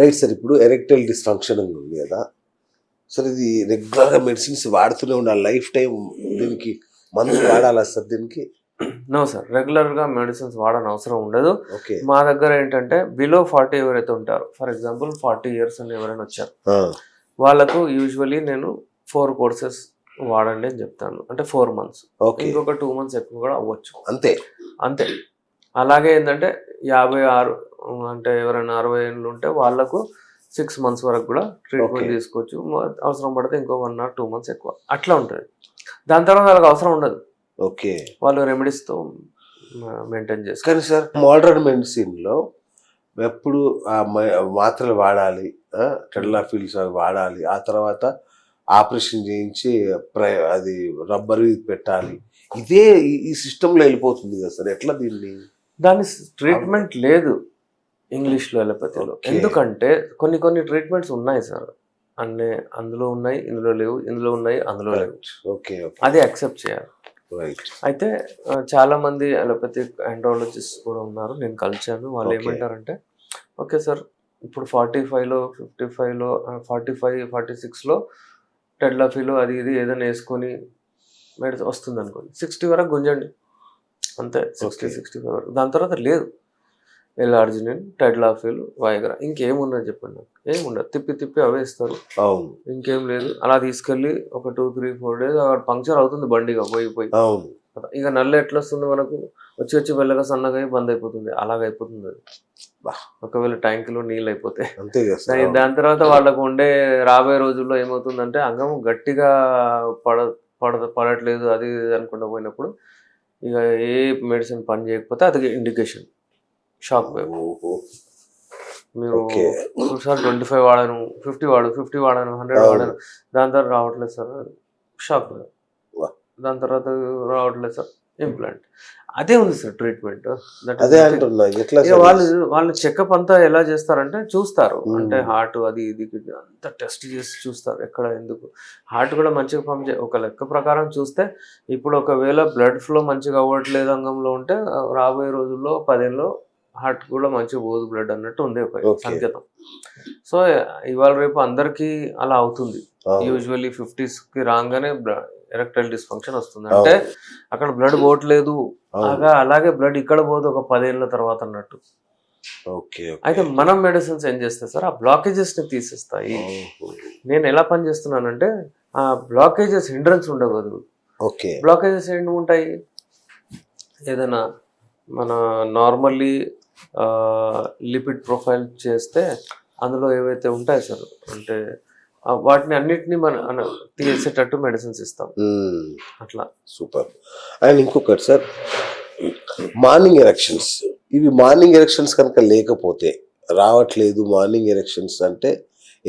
Right sir. ఇప్పుడు erectile dysfunction అని ఉంది కదా సార్, ఇది రెగ్యులర్గా మెడిసిన్స్ వాడుతూనే ఉండాలి లైఫ్ టైం? దీనికి మందులు వాడాలా సార్ దీనికి? నో సార్, రెగ్యులర్గా మెడిసిన్స్ వాడని అవసరం ఉండదు. ఓకే. మా దగ్గర ఏంటంటే బిలో 40 ఎవరైతే ఉంటారో, ఫర్ ఎగ్జాంపుల్ 40 ఇయర్స్ అని ఎవరైనా వచ్చారు, వాళ్ళకు యూజువలీ నేను 4 కోర్సెస్ వాడండి అని చెప్తాను. అంటే 4 months, ఇంకొక 2 months ఎక్కువ కూడా అవ్వచ్చు. అంతే అంతే. అలాగే ఏంటంటే 56 అంటే ఎవరైనా 60 ఏళ్ళు ఉంటే వాళ్ళకు 6 months వరకు కూడా ట్రీట్మెంట్ తీసుకోవచ్చు. అవసరం పడితే ఇంకో 1 or 2 months ఎక్కువ అట్లా ఉంటుంది. దాని తర్వాత వాళ్ళకి అవసరం ఉండదు. ఓకే. వాళ్ళు రెమెడీస్తో మెయింటైన్ చేస్తారు. కానీ సార్ మోడర్న్ మెడిసిన్లో ఎప్పుడు మాత్రలు వాడాలి, టెడ్లాఫిల్స్ అవి వాడాలి, ఆ తర్వాత ఆపరేషన్ చేయించి అది రబ్బర్ పెట్టాలి, ఇదే ఈ సిస్టంలో వెళ్ళిపోతుంది కదా సార్. ఎట్లా దాని ట్రీట్మెంట్ లేదు ఇంగ్లీష్లో ఎలోపతిలో. ఎందుకంటే కొన్ని ట్రీట్మెంట్స్ ఉన్నాయి సార్, అన్నీ అందులో ఉన్నాయి, ఇందులో లేవు, ఇందులో ఉన్నాయి, అందులో లేవు. ఓకే. అది యాక్సెప్ట్ చేయాలి. అయితే చాలా మంది అలోపతిక్ ఆండ్రాలజిస్ట్ కూడా ఉన్నారు, నేను కలిసాను. వాళ్ళు ఏమంటారంటే, ఓకే సార్ ఇప్పుడు 45లో 55లో 45 46లో టెడ్లాఫీలో అది ఇది ఏదైనా వేసుకొని మెడిసిన్ వస్తుంది అనుకోండి, 60 వరకు గుంజండి అంతే. 60-65 వరకు. దాని తర్వాత లేదు. ఎల్ఆర్జినిన్, టెడ్లాఫిల్, వైగ్రా, ఇంకేమున్నది చెప్పండి నాకు? ఏముండదు. తిప్పి అవే ఇస్తారు, ఇంకేం లేదు. అలా తీసుకెళ్ళి ఒక 2-3-4 days అక్కడ పంక్చర్ అవుతుంది బండిగా పోయి. ఇక నల్ల ఎట్లా వస్తుంది మనకు? వచ్చి వెళ్ళగా సన్నగా బంద్ అయిపోతుంది. అలాగైపోతుంది అది. ఒకవేళ ట్యాంకులో నీళ్ళు అయిపోతే. దాని తర్వాత వాళ్ళకు ఉండే రాబోయే రోజుల్లో ఏమవుతుందంటే, అంగం గట్టిగా పడట్లేదు అది అనుకుంటూ పోయినప్పుడు ఇక ఏ మెడిసిన్ పని చేయకపోతే అది ఇండికేషన్, షాక్ వేవ్. మీరు ఒకసారి 25 వాడాను, 50 వాడాను, 100 వాడాను, దాని తర్వాత రావట్లేదు సార్ షాక్ వేవ్, దాని తర్వాత రావట్లేదు సార్ ఇంప్లాంట్. అదే ఉంది సార్ ట్రీట్మెంట్. వాళ్ళు చెకప్ అంతా ఎలా చేస్తారంటే చూస్తారు, అంటే హార్ట్ అది ఇది అంతా టెస్ట్ చేసి చూస్తారు ఎక్కడ ఎందుకు. హార్ట్ కూడా మంచిగా ఒక లెక్క ప్రకారం చూస్తే, ఇప్పుడు ఒకవేళ బ్లడ్ ఫ్లో మంచిగా అవ్వట్లేదు అంగంలో ఉంటే రాబోయే రోజుల్లో 10 ఏళ్ళలో హార్ట్ కూడా మంచిగా పోదు బ్లడ్ అన్నట్టు ఉంది ఒక సంకేతం. సో ఇవాళ రేపు అందరికీ అలా అవుతుంది. యూజువల్లీ 50sకి రాగానే ఎరెక్టైల్ డిస్ఫంక్షన్ వస్తుంది. అంటే అక్కడ బ్లడ్ పోవట్లేదు, అలాగే బ్లడ్ ఇక్కడ పోదు ఒక 10 ఏళ్ళ తర్వాత అన్నట్టు. అయితే మనం మెడిసిన్స్ ఏం చేస్తాయి సార్, ఆ బ్లాకేజెస్ ని తీసేస్తాయి. నేను ఎలా పని చేస్తున్నానంటే, ఆ బ్లాకేజెస్ హిండ్రన్స్ ఉండకూడదు. బ్లాకేజెస్ ఏంటి ఉంటాయి? ఏదైనా మన నార్మల్లీ లిపిడ్ ప్రొఫైల్ చేస్తే అందులో ఏవైతే ఉంటాయి సార్, అంటే వాటిని అన్నిటినీ మనం తీసేటట్టు మెడిసిన్స్ ఇస్తాం అట్లా. సూపర్. అండ్ ఇంకొకటి సార్, మార్నింగ్ ఎరెక్షన్స్, ఇవి మార్నింగ్ ఎరెక్షన్స్ కనుక లేకపోతే రావట్లేదు, మార్నింగ్ ఎరెక్షన్స్ అంటే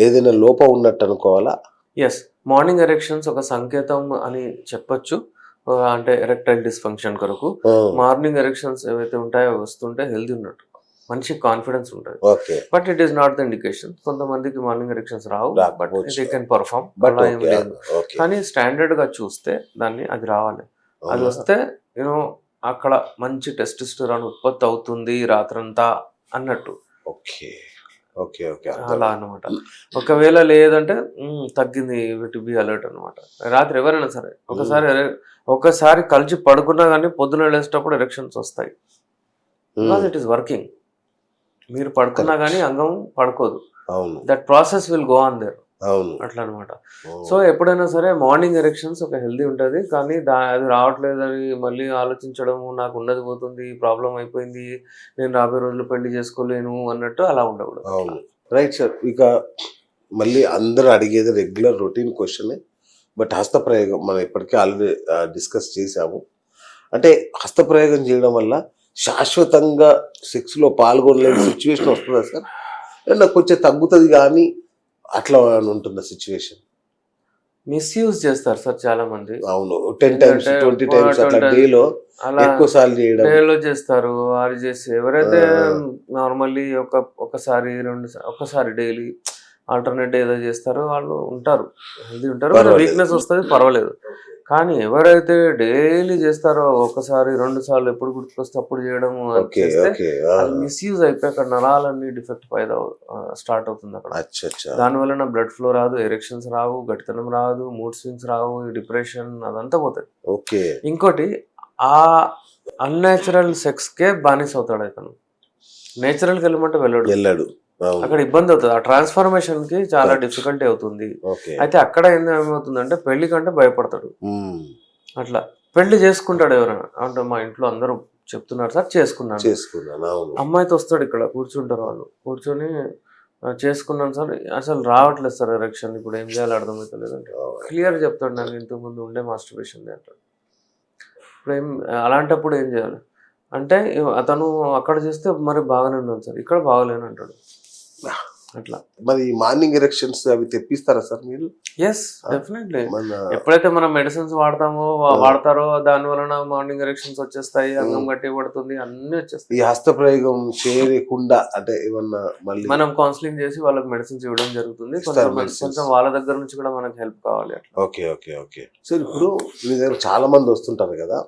ఏదైనా లోపం ఉన్నట్టు అనుకోవాలా? ఎస్, మార్నింగ్ ఎరెక్షన్స్ ఒక సంకేతం అని చెప్పొచ్చు. అంటే ఎరెక్టైల్ డిస్ఫంక్షన్ కొరకు మార్నింగ్ ఎరెక్షన్స్ ఏవైతే ఉంటాయో వస్తుంటే హెల్తీ ఉన్నట్టు, మంచి కాన్ఫిడెన్స్ ఉంటుంది. But it is not the indication. కొంతమందికి మార్నింగ్ ఎరెక్షన్స్ రావు, బట్ దే కెన్ పర్ఫార్మ్, అలా ఏం లేదు. కానీ స్టాండర్డ్ గా చూస్తే దాన్ని అది రావాలి. అది వస్తే యూనో అక్కడ మంచి టెస్టోస్టెరాన్ ఉత్పత్తి అవుతుంది రాత్రంతా అన్నట్టు. అలా అన్నమాట. ఒకవేళ లేదంటే తగ్గింది, టు బి అలర్ట్ అనమాట. రాత్రి ఎవరైనా సరే ఒకసారి కలిసి పడుకున్నా కానీ పొద్దున లేచేటప్పుడు ఎరెక్షన్స్ వస్తాయి. Because it is working. మీరు పడుకున్నా కానీ అంగం పడుకోదు. That process will go on there. అట్లా అనమాట. సో ఎప్పుడైనా సరే మార్నింగ్ ఎరెక్షన్స్ ఒక హెల్దీ ఉంటుంది. కానీ అది రావట్లేదని మళ్ళీ ఆలోచించడం, నాకు ఉన్నది పోతుంది, ప్రాబ్లం అయిపోయింది, నేను రాబోయే రోజులు పెళ్లి చేసుకోలేను అన్నట్టు అలా ఉండకూడదు. Right sir. ఇక మళ్ళీ అందరూ అడిగేది రెగ్యులర్ రొటీన్ క్వశ్చనే, బట్ హస్తప్రయోగం మనం ఇప్పటికే ఆల్రెడీ డిస్కస్ చేసాము. అంటే హస్తప్రయోగం చేయడం వల్ల శాశ్వతంగా సెక్స్లో పాల్గొనలేని సిచ్యువేషన్ వస్తుందా సార్? నాకు కొంచెం తగ్గుతుంది కానీ అట్లా ఉంటుందా సిచ్యువేషన్? మిస్యూజ్ చేస్తారు సార్ చాలా మంది. అవును, 10 times 20 times అట్లా డేలో ఎక్కువ సార్లు చేయడం, డేలో చేస్తారు. వారు చేసి ఎవరైతే నార్మల్లీ ఒకసారి డైలీ ఆల్టర్నేట్ ఏదో చేస్తారో వాళ్ళు ఉంటారు, హెల్దీ ఉంటారు. వీక్నెస్ వస్తుంది, పర్వాలేదు. కానీ ఎవరైతే డైలీ చేస్తారో ఒకసారి 2 సార్లు ఎప్పుడు గుర్తుకొస్తే అప్పుడు చేయడం అది ఓకే చేస్తే ఓకే అది మిస్యూజ్ అయిపోయి అక్కడ నరాలన్నీ డిఫెక్ట్ పైదా స్టార్ట్ అవుతుంది అక్కడ. అచ్చా అచ్చా దాని వలన బ్లడ్ ఫ్లో రాదు, ఎరెక్షన్స్ రావు, గట్టితనం రాదు, మూడ్ స్వింగ్స్ రావు, డిప్రెషన్ అదంతా పోతుంది. ఓకే ఇంకోటి ఆ అన్నేచురల్ సెక్స్కే బానిస అవుతాడు అతను. నేచురల్కి వెళ్ళమంటే వెళ్ళడు, వెళ్ళాడు అవును అక్కడ ఇబ్బంది అవుతుంది. ఆ ట్రాన్స్ఫర్మేషన్ కి చాలా డిఫికల్టీ అవుతుంది. ఓకే అయితే అక్కడ ఏమవుతుందంటే పెళ్లి కంటే భయపడతాడు. ఉమ్, అట్లా పెళ్లి చేసుకుంటాడు ఎవరైనా అంటే మా ఇంట్లో అందరూ చెప్తున్నారు సార్ చేసుకున్నాను, చేసుకున్నాను అవును అమ్మాయితో వస్తాడు, ఇక్కడ కూర్చుంటారు వాళ్ళు, కూర్చొని చేసుకున్నాను సార్ అసలు రావట్లేదు సార్ ఎరెక్షన్, ఇప్పుడు ఏం చేయాలో అర్థమవుతలేదు అంటే క్లియర్ చెప్తాడు, నాకు ఇంతకుముందు ఉండే మాస్టర్బేషన్ అంటాడు. ఇప్పుడు అలాంటప్పుడు ఏం చేయాలి అంటే అతను అక్కడ చేస్తే మరి బాగానే ఉన్నాను సార్, ఇక్కడ బాగలేను అంటాడు. అట్లా మరి మార్నింగ్ ఎరెక్షన్స్ అవి తెప్పిస్తారా సార్ మీరు ఎస్ డెఫినెట్లీ. మన ఎప్పుడైతే మనం మెడిసిన్స్ వాడతారో దాని వలన మార్నింగ్ ఎరెక్షన్స్ వచ్చేస్తాయి, అంగం గట్టి పడుతుంది, అన్ని వచ్చేస్తాయి. ఈ హస్తప్రయోగం చేయకుండా అంటే ఏమన్నా మళ్ళీ మనం కౌన్సిలింగ్ చేసి వాళ్ళకి మెడిసిన్స్ ఇవ్వడం జరుగుతుంది. ఇస్తారు కొంచెం medicines. కొంచెం వాళ్ళ దగ్గర నుంచి కూడా మనకి హెల్ప్ కావాలి అట్లా. ఓకే ఓకే ఓకే సార్ ఇప్పుడు మీ దగ్గర చాలా మంది వస్తుంటారు కదా,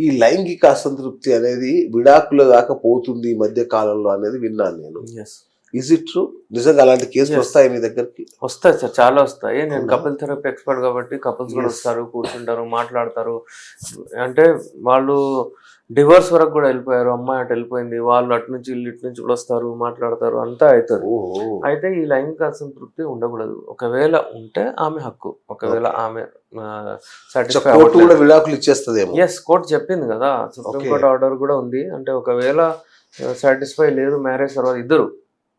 ఈ లైంగిక అసంతృప్తి అనేది విడాకుల దాకా పోతుంది ఈ మధ్య కాలంలో అనేది విన్నాను నేను. Yes is it true? నిజంగా అలాంటి కేసులు Yes. వస్తాయి మీ దగ్గరికి? వస్తాయి సార్, చాలా వస్తాయి. నేను అవునా? కపుల్ థెరపీ ఎక్స్పర్ట్ కాబట్టి కపుల్స్ కూడా Yes. వస్తారు, కూర్చుంటారు, మాట్లాడతారు. అంటే వాళ్ళు డివోర్స్ వరకు కూడా వెళ్ళిపోయారు, అమ్మాయి అటు వెళ్ళిపోయింది, వాళ్ళు అటు నుంచి వీళ్ళు ఇటు నుంచి కూడా వస్తారు, మాట్లాడతారు, అంతా అవుతారు. ఓహో అయితే ఈ లైంగిక అసంతృప్తి ఉండకూడదు. ఒకవేళ ఉంటే ఆమె హక్కు, ఒకవేళ Okay. ఆమె కోర్టు కూడా సాటిస్ఫై విడాకులు ఇచ్చేస్తుందేమో. ఎస్ కోర్టు చెప్పింది కదా, సుప్రీం Okay. కోర్ట్ ఆర్డర్ కూడా ఉంది. అంటే ఒకవేళ సాటిస్ఫై లేదు మ్యారేజ్ తర్వాత ఇద్దరు,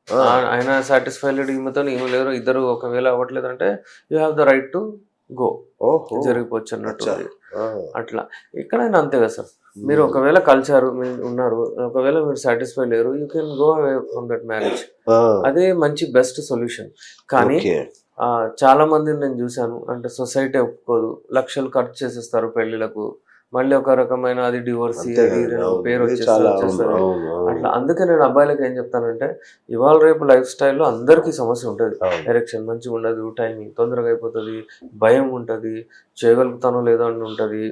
ఆ, ఆయన సాటిస్ఫై లేడు ఈమెతో, ఈమె లేరు, ఇద్దరు ఒకవేళ అవ్వట్లేదు అంటే you have the right to go, ఓహో జరిగిపోవచ్చు అన్నట్టు అచ్చా. అది. ఆ, అట్లా ఎక్కడైనా అంతే కదా సార్. మీరు ఒకవేళ కలిసారు, మీరు ఉన్నారు, ఒకవేళ మీరు సాటిస్ఫై లేరు, you can go away from that marriage. ఆ, అదే మంచి బెస్ట్ సొల్యూషన్. కానీ ఓకే చాలా మందిని నేను చూశాను, అంటే సొసైటీ ఒప్పుకోదు, లక్షలు ఖర్చు చేసేస్తారు పెళ్లిలకు, మళ్ళీ ఒక రకమైన అది డివోర్స్ అంతే అది ఇది అని ఒక అవును. పేరు ఇది చాలా అవును వచ్చేస్తుంది. అవును అవును. అట్లా అందుకే నేను అబ్బాయిలకి ఏం చెప్తానంటే ఇవాళ రేపు లైఫ్ స్టైల్లో అందరికీ సమస్య ఉంటుంది. అవును. ఎరెక్షన్ మంచిగా ఉండదు, టైమింగ్ తొందరగా అయిపోతుంది, భయం ఉంటుంది, చేయగలుగుతానో లేదో అని ఉంటుంది.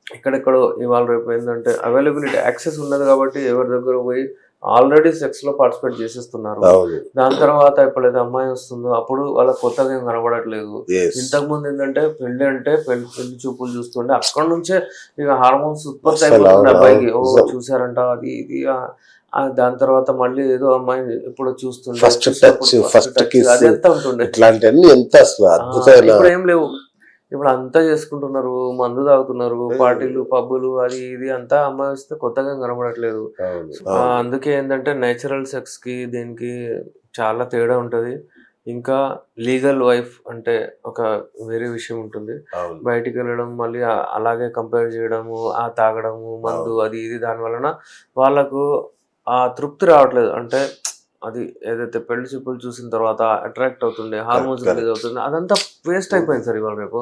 ఎక్కడెక్కడో ఇవాళ రేపు ఏంటంటే అవైలబిలిటీ యాక్సెస్ ఉన్నది కాబట్టి ఎవరి దగ్గర పోయి ఆల్రెడీ సెక్స్లో పార్టిసిపేట్ చేసేస్తున్నారు. అవును దాని తర్వాత ఎప్పుడైతే అమ్మాయి వస్తుందో అప్పుడు వాళ్ళకి కొత్తగా ఏం కనబడట్లేదు. Yes. ఇంతకు ముందు ఏంటంటే పెళ్లి అంటే పెళ్లి చూపులు చూస్తుండే అక్కడ నుంచే ఇక హార్మోన్స్ ఉత్పత్తి అసలు అయిపోతుంది అవును, అబ్బాయికి. ఓ నిజం. చూసారంట అది ఇది దాని తర్వాత మళ్ళీ ఏదో అమ్మాయి ఇప్పుడు చూస్తుండే First చూసినప్పుడు touch, first first touch, kiss. అది ఎంత ఉంటుండే. ఇట్లాంటివన్నీ ఎంత అసలు అద్భుతమైన ఇప్పుడు ఏం లేవు, ఇప్పుడు అంతా చేసుకుంటున్నారు, మందు తాగుతున్నారు, పార్టీలు పబ్బులు అది ఇది అంతా. అమ్మాయి వస్తే కొత్తగా ఏం కనబడట్లేదు. అవును అందుకే ఏంటంటే నేచురల్ సెక్స్ కి దీనికి చాలా తేడా ఉంటది. ఇంకా లీగల్ వైఫ్ అంటే ఒక వేరే విషయం ఉంటుంది. అవును బయటికి వెళ్ళడం మళ్ళీ అలాగే కంపేర్ చేయడము, ఆ తాగడము, మందు అది ఇది, దాని వలన వాళ్ళకు ఆ తృప్తి రావట్లేదు. అంటే అది ఏదైతే పెళ్లి చూపులు చూసిన తర్వాత అట్రాక్ట్ అవుతుండే హార్మోన్స్ correct. రిలీజ్ అవుతుంది, అదంతా వేస్ట్ అయిపోయింది సార్ ఇవాళ రేపు.